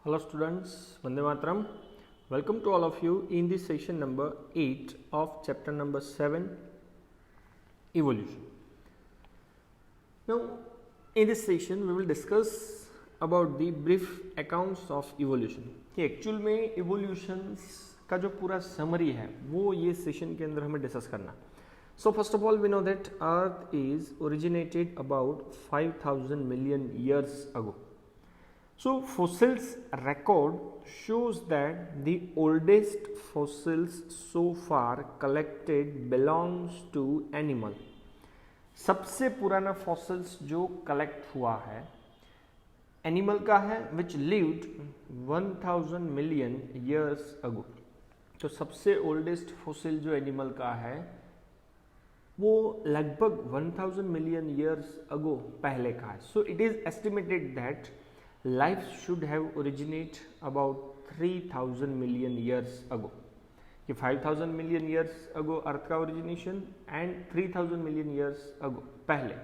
Hello students, Vande Mataram. Welcome to all of you in this session number 8 of chapter number 7, Evolution. Now, in this session we will discuss about the brief accounts of evolution. कि actual में evolutions का जो पूरा summary है वो ये session के अंदर हमें डिस्कस करना. So first of all we know that Earth is originated about 5,000 million years ago. So fossils record shows that the oldest fossils so far collected belongs to animal. सबसे पुराना fossils जो collect हुआ है animal का है which lived 1000 million years ago. तो सबसे oldest fossil जो animal का है वो लगभग 1000 million years ago पहले का है. So it is estimated that life should have originated about 3000 million years ago. कि 5000 million years ago अर्थ का origination and 3000 million years ago पहले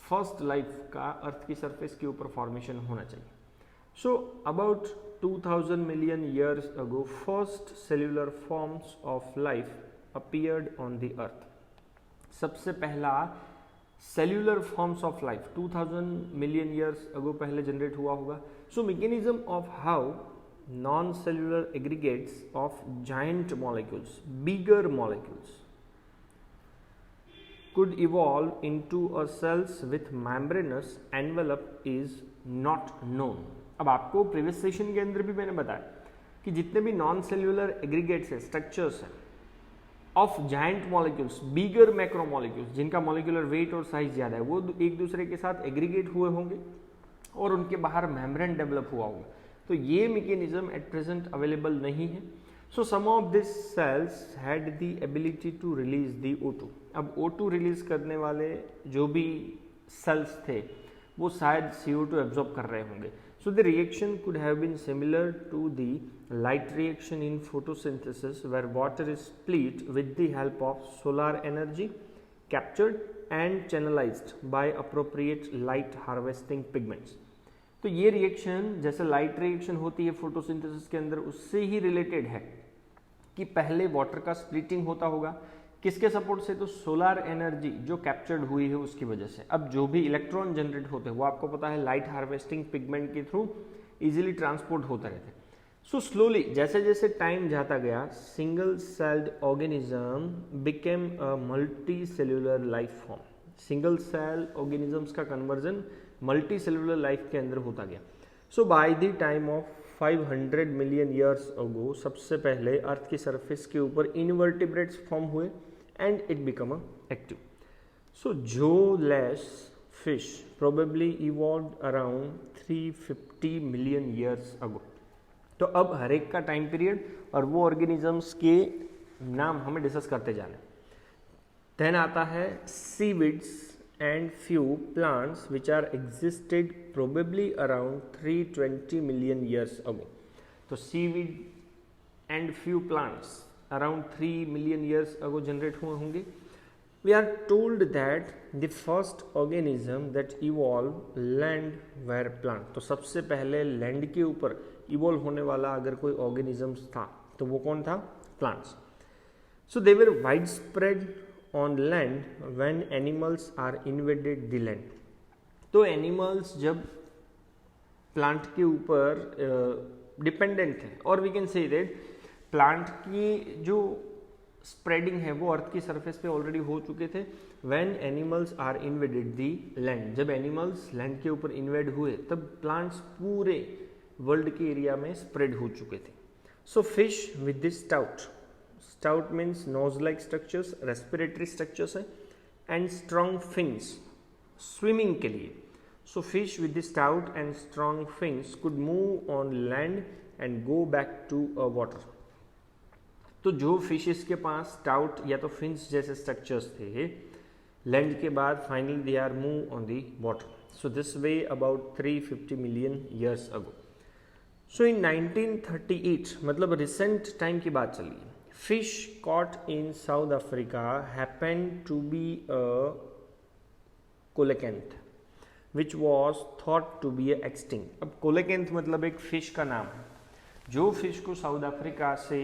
फर्स्ट लाइफ का अर्थ की सरफेस के ऊपर फॉर्मेशन होना चाहिए. So about 2000 million years ago first cellular forms of life appeared on the earth. सबसे पहला cellular forms of life 2000 million years ago पहले जनरेट हुआ होगा. So mechanism of how non cellular aggregates of giant molecules, bigger molecules could evolve into a cells with membranous envelope is not known. अब आपको previous session के अंदर भी मैंने बताया कि जितने भी नॉन सेल्यूलर एग्रीगेट्स है, स्ट्रक्चर्स है of giant molecules, bigger macro molecules जिनका मॉलिक्यूलर वेट और साइज ज़्यादा है, वो एक दूसरे के साथ एग्रीगेट हुए होंगे और उनके बाहर मेम्ब्रेन डेवलप हुआ होगा. तो ये मैकेनिज्म एट प्रेजेंट अवेलेबल नहीं है. So some of this cells had the ability to release the O2. अब O2 रिलीज करने वाले जो भी सेल्स थे वो शायद CO2 एब्जॉर्ब कर रहे होंगे. So the reaction could have been similar to the light reaction in photosynthesis where water is split with the help of solar energy captured and channelized by appropriate light harvesting pigments. तो ये reaction जैसे light reaction होती है photosynthesis के अंदर उससे ही related है कि पहले वाटर का स्प्लिटिंग होता होगा. किसके सपोर्ट से? तो सोलर एनर्जी जो कैप्चर्ड हुई है उसकी वजह से. अब जो भी इलेक्ट्रॉन जनरेट होते हैं वो आपको पता है लाइट हार्वेस्टिंग पिगमेंट के थ्रू इजीली ट्रांसपोर्ट होते रहते. सो स्लोली जैसे जैसे टाइम जाता गया single celled organism became a multi cellular life form. Single cell organisms का कन्वर्जन मल्टी सेल्यूलर लाइफ के अंदर होता गया. So by the time of 500 million years ago सबसे पहले अर्थ की सरफेस के ऊपर इनवर्टिब्रेट्स फॉर्म हुए and it become active. So jawless fish probably evolved around 350 million years ago. तो अब हर एक का टाइम पीरियड और वो ऑर्गेनिजम्स के नाम हमें डिस्कस करते जाने. देन आता है seaweeds and few plants which are existed probably around 320 million years ago. तो seaweed and few plants around 3 million years ago generate हुए होंगे. We are told that the first organism that evolved land were plant. तो सबसे पहले land के ऊपर evolve होने वाला अगर कोई ऑर्गेनिजम्स था तो वो कौन था? Plants. So they were widespread on land when animals are invaded the land. तो एनिमल्स जब प्लांट के ऊपर डिपेंडेंट थे और we can say that plant की जो स्प्रेडिंग है वो अर्थ की सरफेस पे ऑलरेडी हो चुके थे. When animals are invaded the land, जब एनिमल्स लैंड के ऊपर इन्वेड हुए तब प्लांट्स पूरे वर्ल्ड के एरिया में स्प्रेड हो चुके थे. So fish with this stout means nose like structures, respiratory structures है एंड स्ट्रॉन्ग फिंस स्विमिंग के लिए. So fish with the stout and strong fins could move on land and go back to a water. तो जो fishes के पास stout या तो fins जैसे structures थे लैंड के बाद finally they are move on the water. So this way about 350 million years ago. So in 1938 मतलब रिसेंट टाइम की बात चली. Fish caught in South Africa happened to be a coelacanth which was thought to be extinct. अब coelacanth मतलब एक fish का नाम है, जो फिश को साउथ अफ्रीका से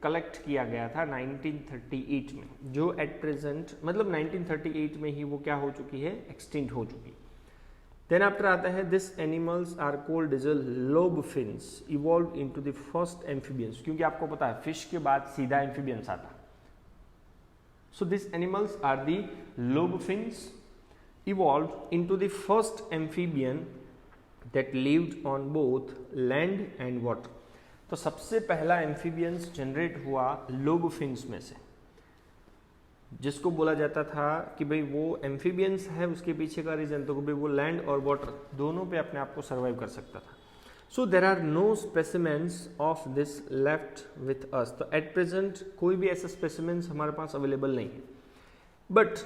कलेक्ट किया गया था 1938 में, जो एट प्रेजेंट मतलब 1938 में ही वो क्या हो चुकी है, एक्सटिंक्ट हो चुकी। देन आफ्टर आता है this animals are called as lobe fins evolve into the first amphibians, क्योंकि आपको पता है फिश के बाद सीधा एम्फीबियंस आता। So this animals are the lobe fins evolve into the first amphibian that lived on both land and water. तो सबसे पहला एम्फीबियंस जनरेट हुआ लोब फिन्स में से, जिसको बोला जाता था कि भाई वो एम्फीबियंस है, उसके पीछे का रीजन तो भाई वो लैंड और वाटर दोनों पे अपने आप को सर्वाइव कर सकता था। So there are no specimens of this left with us. तो एट प्रेजेंट कोई भी ऐसा स्पेसिमेंस हमारे पास अवेलेबल नहीं है, but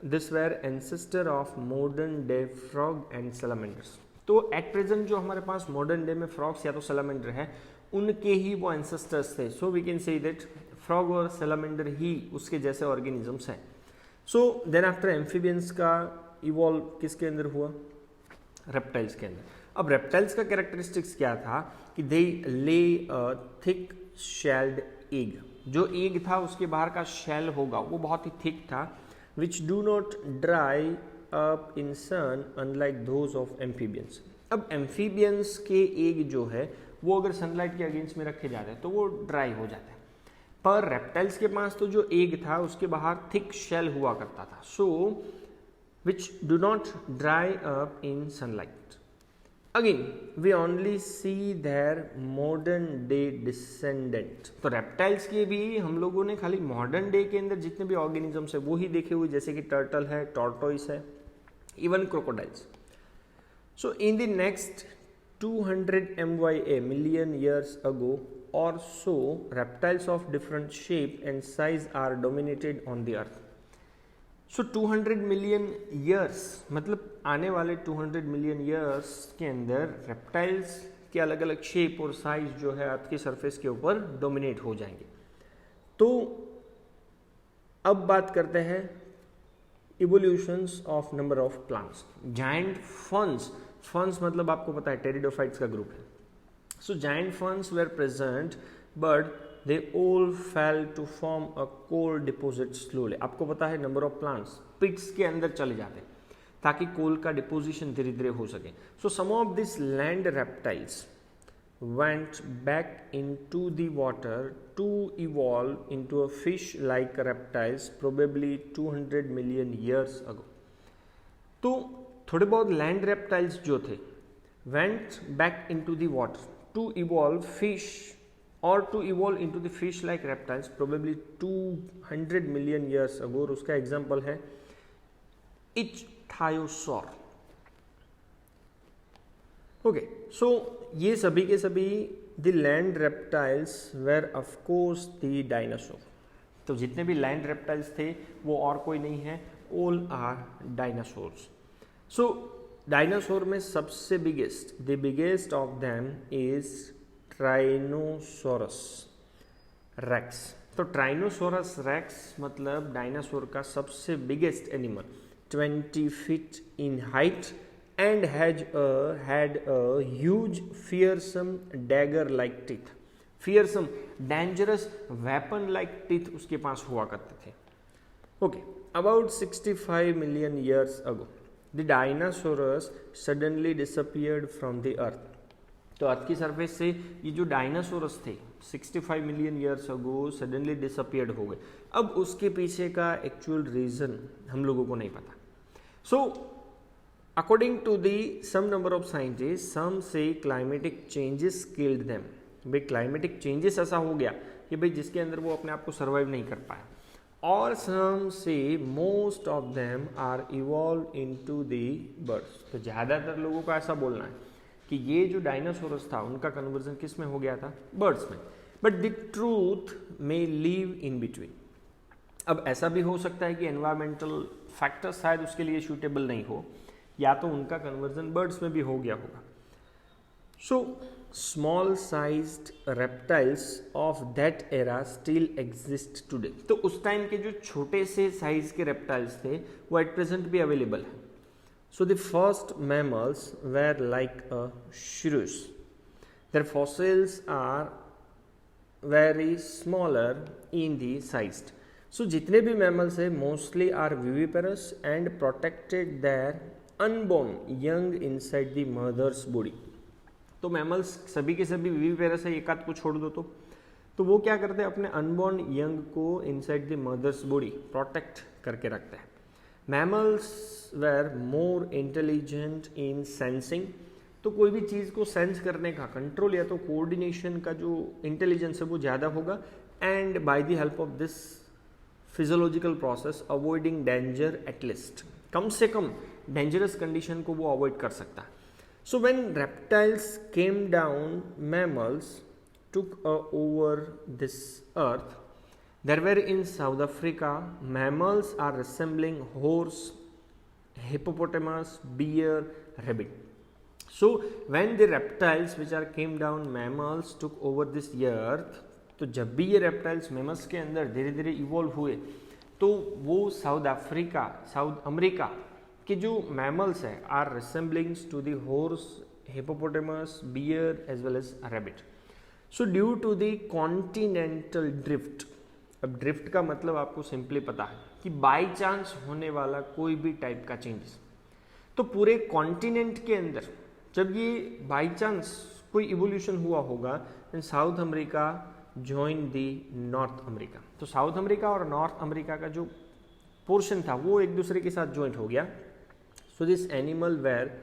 this were ancestor of modern day frog and salamanders. तो एट प्रेजेंट जो हमारे पास मॉडर्न डे में फ्रॉग्स या तो सैलामेंडर है, उनके ही वो एंसेस्टर्स थे। So we can say that frog और सैलामेंडर ही उसके जैसे ऑर्गेनिजम्स हैं। सो देन आफ्टर एम्फीबियंस का इवॉल्व किसके अंदर हुआ, रेप्टाइल्स के अंदर। अब रेप्टाइल्स का कैरेक्टरिस्टिक्स क्या था कि दे ले थिक शेल्ड एग। जो एग था उसके बाहर का शेल होगा वो बहुत ही थिक था, which do not dry up in sun unlike those of amphibians. अब एम्फीबियंस के एग जो है वो अगर सनलाइट के अगेंस्ट में रखे जाते हैं तो वो ड्राई हो जाते हैं, पर रेप्टाइल्स के पास तो जो एग था उसके बाहर थिक शेल हुआ करता था, so which do not dry up in sunlight. Again we only see their modern day descendant. तो रेप्टाइल्स के भी हम लोगों ने खाली मॉडर्न डे के अंदर जितने भी ऑर्गेनिजम्स है वो ही देखे हुए, जैसे कि टर्टल है, टॉर्टोइस है, even crocodiles. So in the next 200 MYA million years ago or so, reptiles of different shape and size are dominated on the earth. So 200 million years मतलब आने वाले 200 million years के अंदर reptiles के अलग अलग शेप और साइज जो है अर्थ की सरफेस के ऊपर डोमिनेट हो जाएंगे। तो अब बात करते हैं evolutions of number of plants. Giant ferns, ferns मतलब आपको पता है टेरिडोफाइट्स का ग्रुप है। So giant ferns were present but they all fail to form a coal deposit slowly. आपको पता है नंबर ऑफ प्लांट्स पिट्स के अंदर चले जाते हैं ताकि कोल का डिपोजिशन धीरे धीरे हो सके। So some of this land reptiles went back into the water to evolve into a fish-like reptiles probably 200 million years ago. तो थोड़े बहुत लैंड रेप्टाइल्स जो थे went back into the water to evolve fish or to evolve into the fish-like reptiles probably 200 million years ago. और उसका example है इच्थायोसॉर। Okay, सो ये सभी के सभी the land reptiles were of course the dinosaur. तो जितने भी लैंड रेप्टाइल्स थे वो और कोई नहीं है, all are dinosaurs. So dinosaur में सबसे biggest, the biggest of them is Tyrannosaurus rex. तो ट्राइनोसोरस रेक्स मतलब डायनासोर का सबसे biggest animal, 20 feet in height and had a huge fearsome dagger like teeth. fearsome dangerous weapon like teeth उसके पास हुआ करते थे। Okay, about 65 million years ago the dinosaurs suddenly disappeared from the earth. तो अर्थ की surface से ये जो dinosaurs थे 65 मिलियन ईयर्स अगो सडनली डिसअपियर्ड हो गए। अब उसके पीछे का एक्चुअल रीजन हम लोगों को नहीं पता। सो according to the some number of scientists, some say climatic changes killed them. भाई क्लाइमेटिक चेंजेस ऐसा हो गया कि भाई जिसके अंदर वो अपने आप को सर्वाइव नहीं कर पाए। और some say most of them are evolved into the birds. तो ज़्यादातर लोगों का ऐसा बोलना है कि ये जो डायनासोरस था उनका कन्वर्जन किस में हो गया था, बर्ड्स में। But the truth may leave in between. अब ऐसा भी हो सकता है कि एनवायरमेंटल फैक्टर शायद उसके लिए सूटेबल नहीं हो, या तो उनका कन्वर्जन बर्ड्स में भी हो गया होगा। So small sized reptiles of that era still exist today. तो उस टाइम के जो छोटे से साइज के रेप्टाइल्स थे वो एट प्रेजेंट भी अवेलेबल है। So the first mammals were like a shrews. Their fossils are very smaller in the size. So जितने भी mammals है mostly are viviparous and protected their unborn young inside the mother's body. तो mammals सभी के सभी viviparous है, एक आध को छोड़ दो तो वो क्या करते हैं, अपने अनबॉर्न यंग को inside the mother's body protect करके रखते हैं. Mammals were more intelligent in sensing. तो कोई भी चीज़ को सेंस करने का, कंट्रोल या तो कोऑर्डिनेशन का जो इंटेलिजेंस है वो ज़्यादा होगा. And by the help of this physiological process avoiding danger at least, कम से कम डेंजरस कंडीशन को वो अवॉइड कर सकता है. So when reptiles came down, mammals took over this earth. There were in South Africa, mammals are resembling horse, hippopotamus, bear, rabbit. So when the reptiles which are came down, mammals took over this earth. तो जब भी ये reptiles mammals के अंदर धीरे धीरे evolve हुए तो वो साउथ अफ्रीका, साउथ अमेरिका के जो mammals है are resembling to the horse, hippopotamus, bear as well as rabbit. So due to the continental drift. अब ड्रिफ्ट का मतलब आपको सिंपली पता है कि बाई चांस होने वाला कोई भी टाइप का चेंजेस. तो पूरे कॉन्टिनेंट के अंदर जब ये बाई चांस कोई इवोल्यूशन हुआ होगा, then South America join the North America. तो साउथ अमेरिका और नॉर्थ अमेरिका का जो पोर्शन था वो एक दूसरे के साथ ज्वाइंट हो गया. So this animal were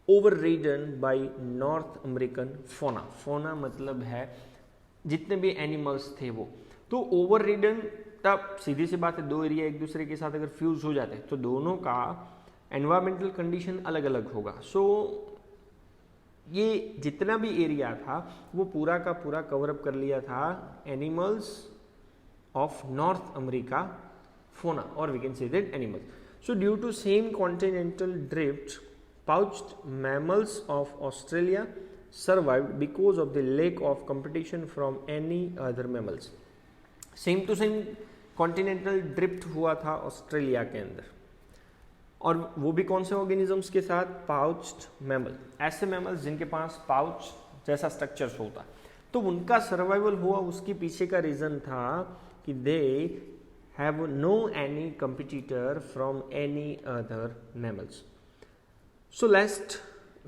overridden by North American fauna. Fauna मतलब है जितने भी एनिमल्स थे वो. तो ओवररिडन, तब सीधी सी बात है, दो एरिया एक दूसरे के साथ अगर फ्यूज हो जाते हैं तो दोनों का एनवायरमेंटल कंडीशन अलग अलग होगा. सो ये जितना भी एरिया था वो पूरा का पूरा कवरअप कर लिया था animals of north America fauna, और we can say that animals. So due to same continental drift, pouched mammals of Australia survived because of the lack of competition from any other mammals. Same to same continental drift हुआ था Australia के अंदर, और वो भी कौन से organisms के साथ, पाउच्ड मैमल. ऐसे मैमल्स जिनके पास पाउच जैसा स्ट्रक्चर्स होता, तो उनका सर्वाइवल हुआ. उसके पीछे का रीजन था कि they have no any competitor from any other mammals. So lest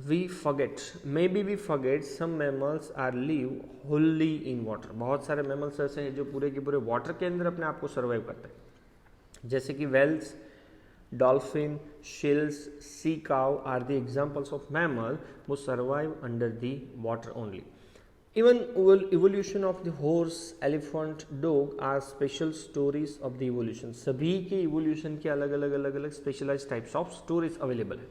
we forget, maybe we forget, some mammals are live wholly in water. बहुत सारे mammals ऐसे हैं जो पूरे के पूरे water के अंदर अपने आप को survive करते हैं, जैसे कि whales, dolphin, shells, sea cow are the examples of mammal who survive under the water only. Even evolution of the horse, elephant, dog are special stories of the evolution. सभी के evolution के अलग अलग specialized types of stories available है.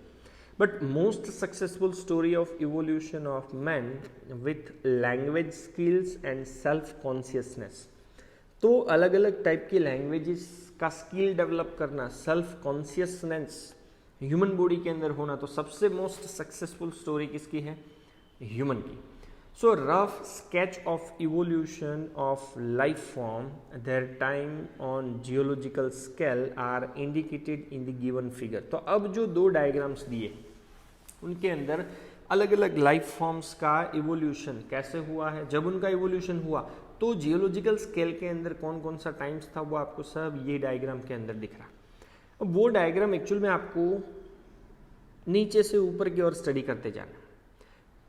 But most successful story of evolution of man with language skills and self consciousness. तो अलग अलग type की लैंग्वेजेस का स्किल डेवलप करना, सेल्फ कॉन्शियसनेस ह्यूमन बॉडी के अंदर होना, तो सबसे मोस्ट सक्सेसफुल स्टोरी किसकी है, ह्यूमन की. So rough sketch of evolution of life form, there time on geological scale are indicated in the given figure. तो अब जो दो डायग्राम्स दिए उनके अंदर अलग अलग लाइफ फॉर्म्स का इवोल्यूशन कैसे हुआ है. जब उनका इवोल्यूशन हुआ तो जियोलॉजिकल स्केल के अंदर कौन कौन सा टाइम्स था वो आपको सब ये डायग्राम के अंदर दिख रहा. अब वो डायग्राम एक्चुअल में आपको नीचे से ऊपर की ओर स्टडी करते जाना.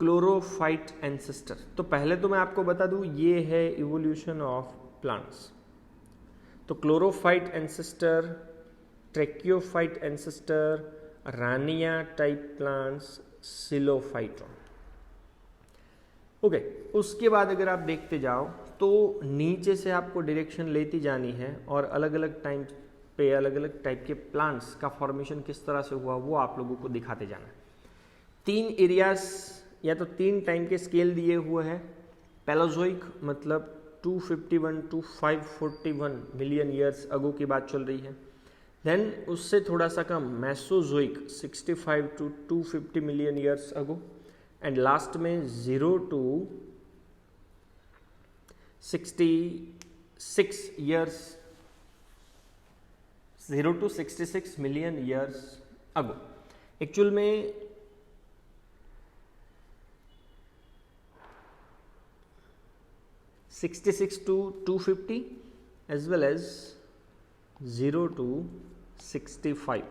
क्लोरोफाइट एंसेस्टर, तो पहले तो मैं आपको बता दूं ये है इवोल्यूशन ऑफ प्लांट्स. तो क्लोरोफाइट एंसेस्टर, ट्रेक्योफाइट एंसेस्टर, रानिया टाइप प्लांट्स, सिलोफाइटोन. ओके, उसके बाद अगर आप देखते जाओ तो नीचे से आपको डायरेक्शन लेती जानी है और अलग अलग टाइम पे अलग अलग टाइप के प्लांट्स का फॉर्मेशन किस तरह से हुआ वो आप लोगों को दिखाते जाना है. 3 एरियाज या तो 3 टाइम के स्केल दिए हुए हैं. पैलोजोइक मतलब 251 to 541 मिलियन ईयर्स अगो की बात चल रही है. देन उससे थोड़ा सा कम Mesozoic 65 to 250 million years ago. And last में 0 to 66 years 0 to 66 million years ago. Actual में (66 to 250) as well as 0 to 65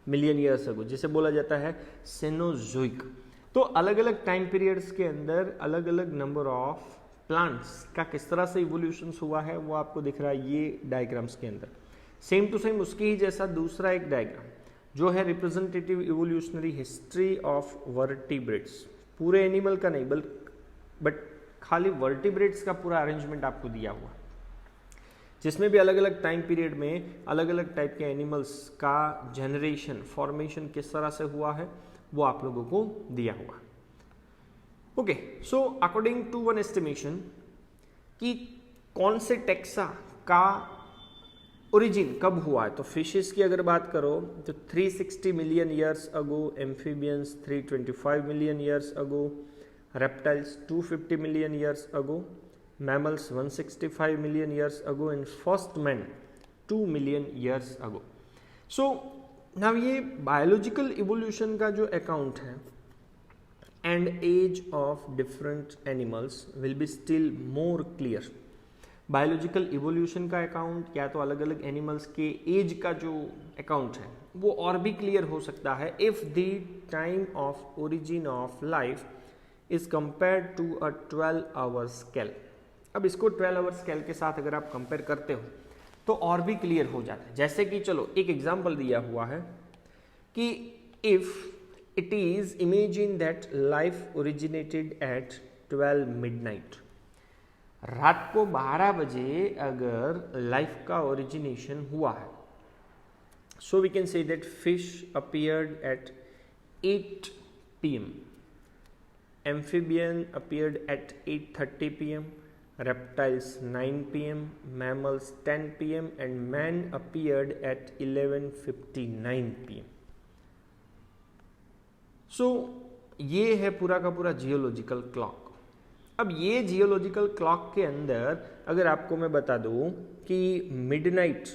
million years अगो, जिसे बोला जाता है सेनोजोइक। तो अलग अलग टाइम पीरियड्स के अंदर अलग अलग नंबर ऑफ प्लांट्स का किस तरह से इवोल्यूशन हुआ है वो आपको दिख रहा है ये डायग्राम्स के अंदर। सेम टू सेम उसके ही जैसा दूसरा एक डायग्राम जो है representative evolutionary history of vertebrates, पूरे एनिमल का नहीं बट खाली वर्टिब्रेट्स का पूरा अरेंजमेंट आपको दिया हुआ, जिसमें भी अलग अलग टाइम पीरियड में अलग अलग टाइप के एनिमल्स का जनरेशन फॉर्मेशन किस तरह से हुआ है वो आप लोगों को दिया हुआ। Okay, so according to one estimation कि कौन से टेक्सा का ओरिजिन कब हुआ है, तो फिशेस की अगर बात करो तो 360 million years ago, amphibians 325 million years ago, reptiles 250 million years ago, mammals 165 million years ago and first man 2 million years ago. So now ये biological evolution का जो account है and age of different animals will be still more clear. Biological evolution का account या तो अलग अलग animals के एज का जो अकाउंट है वो और भी क्लियर हो सकता है if the time of origin of life is compare to a 12 hour scale. अब इसको 12 आवर स्केल के साथ अगर आप कंपेयर करते हो तो और भी क्लियर हो जाता है। जैसे कि चलो एक एग्जांपल दिया हुआ है कि if it is imagine that life originated at 12 midnight, रात को 12 बजे अगर लाइफ का ओरिजिनेशन हुआ है, so we can say that fish appeared at 8 PM, amphibian appeared at 8:30 PM, reptiles 9 PM, mammals 10 PM and man appeared at 11:59 PM. So ये है पूरा का पूरा जियोलॉजिकल क्लॉक। अब ये जियोलॉजिकल क्लॉक के अंदर अगर आपको मैं बता दूं कि मिडनाइट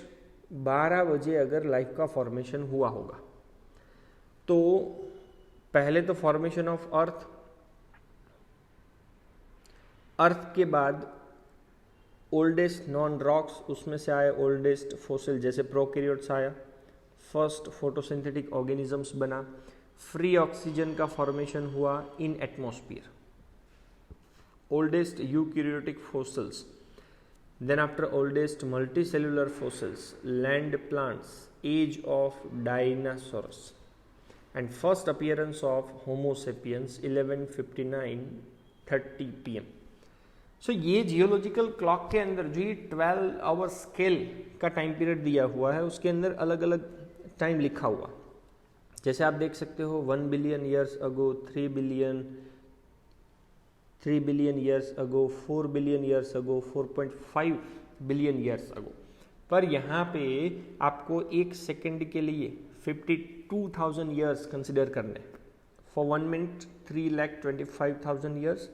12 बजे अगर लाइफ का फॉर्मेशन हुआ होगा तो पहले तो फॉर्मेशन ऑफ अर्थ के बाद ओल्डेस्ट नॉन रॉक्स, उसमें से आए ओल्डेस्ट फोसिल जैसे प्रोकैरियोट्स आया, फर्स्ट फोटोसिंथेटिक ऑर्गेनिजम्स बना, फ्री ऑक्सीजन का फॉर्मेशन हुआ इन atmosphere, oldest eukaryotic fossils, then after oldest multicellular fossils, land plants, age of dinosaurs and first appearance of homo sapiens 11:59-30 PM. So ये geological clock के अंदर जो ये 12 hour scale का time period दिया हुआ है उसके अंदर अलग अलग टाइम लिखा हुआ, जैसे आप देख सकते हो 1 billion years ago, 3 billion years ago, 4 billion years ago, 4.5 billion years ago. पर यहाँ पे आपको एक सेकेंड के लिए 52,000 ईयर्स कंसिडर करने, for 1 minute 3,25,000 years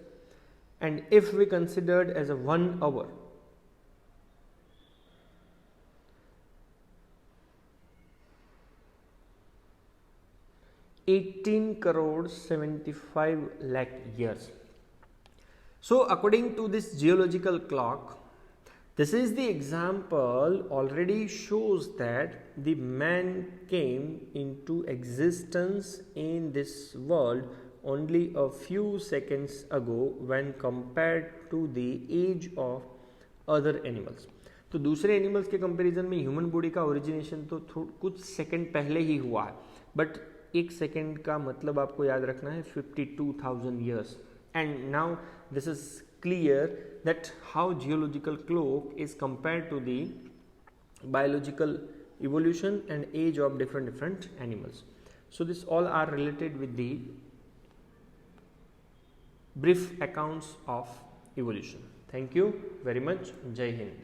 and if we considered as a 1 hour, (18,75 lakh years. So according to this geological clock, this is the example already shows that the man came into existence in this world only a few seconds ago when compared to the age of other animals. तो दूसरे animals के comparison में human body का origination तो कुछ second पहले ही हुआ है, बट एक सेकंड का मतलब आपको याद रखना है 52,000 years. And now this is clear that how geological clock is compared to the biological evolution and age of different animals. So this all are related with the brief accounts of evolution. Thank you very much. Jai Hind.